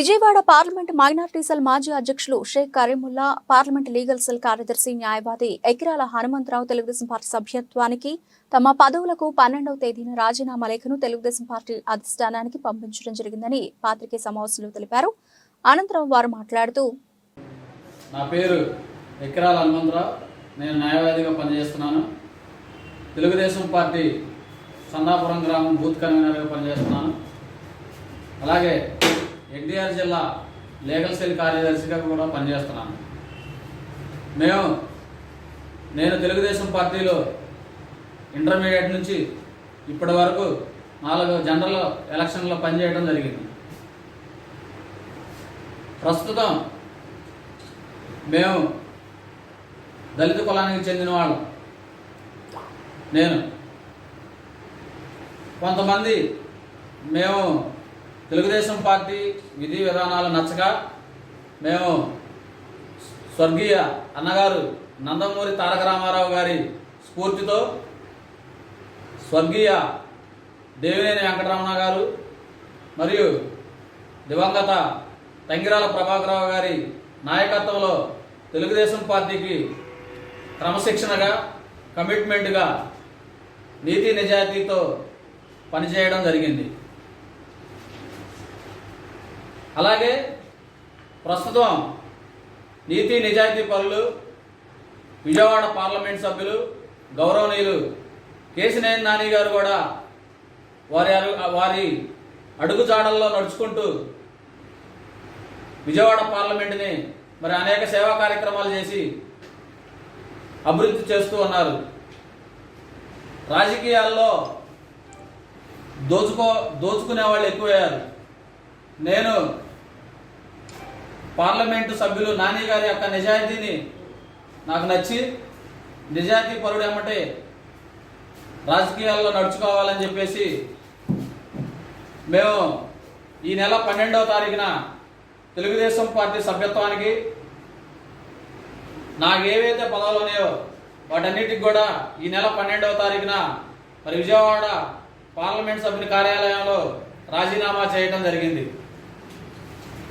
Vijayawada parliament minority cell మాజీ అధ్యక్షులు Sheikh Karimulla, parliament legal cell కార్యదర్శి న్యాయవాది ఎకిరాల హనుమంతరావు తెలుగుదేశం పార్టీ సభ్యత్వానికి తమ పదవులకు 12వ తేదీన రాజీనామా లేఖను తెలుగుదేశం పార్టీ అధిష్టానానికి పంపించడం జరిగిందని పాత్రికేయ సమావేశంలో తెలిపారు. అనంతరం వారు మాట్లాడుతూ, నా పేరు ఎకిరాల హనుమంతరావు, నేను న్యాయవాదిగా పనిచేస్తున్నాను. తెలుగుదేశం పార్టీ చందాపురం గ్రామం బూత్ కన్వీనర్గా పనిచేస్తున్నాను. అలాగే ఎన్టీఆర్ జిల్లా లీగల్ సెల్ కార్యదర్శిగా కూడా పనిచేస్తున్నాను. నేను తెలుగుదేశం పార్టీలో ఇంటర్మీడియట్ నుంచి ఇప్పటి వరకు 4 జనరల్ ఎలక్షన్లో పనిచేయడం జరిగింది. ప్రస్తుతం మేము దళిత కులానికి చెందిన వాళ్ళం. కొంతమంది మేము తెలుగుదేశం పార్టీ విధి విధానాలు నచ్చక మేము స్వర్గీయ అన్నగారు నందమూరి తారక రామారావు గారి స్ఫూర్తితో స్వర్గీయ దేవినేని వెంకటరమణ గారు మరియు దివంగత తంగిరాల ప్రభాకరరావు గారి నాయకత్వంలో తెలుగుదేశం పార్టీకి క్రమశిక్షణగా, కమిట్మెంట్గా, నీతి నిజాయితీతో పనిచేయడం జరిగింది. అలాగే ప్రస్తుతం నీతి నిజాయితీ పరులు విజయవాడ పార్లమెంట్ సభ్యులు గౌరవనీయులు కేశినేని నాని గారు కూడా వారి అడుగుజాడల్లో నడుచుకుంటూ విజయవాడ పార్లమెంటుని మరి అనేక సేవా కార్యక్రమాలు చేసి అభివృద్ధి చేస్తూ ఉన్నారు. రాజకీయాల్లో దోచుకునే వాళ్ళు ఎక్కువయ్యారు. నేను పార్లమెంటు సభ్యులు నాని గారి యొక్క నిజాయితీని నాకు నచ్చి, నిజాయితీ పరుడు ఏమంటే రాజకీయాల్లో నడుచుకోవాలని చెప్పేసి మేము ఈ నెల 12వ తారీఖున తెలుగుదేశం పార్టీ సభ్యత్వానికి నాకు ఏవైతే పదవులు ఉన్నాయో వాటన్నిటికి కూడా ఈ నెల 12వ తారీఖున మరి విజయవాడ పార్లమెంట్ సభ్యుని కార్యాలయంలో రాజీనామా చేయడం జరిగింది.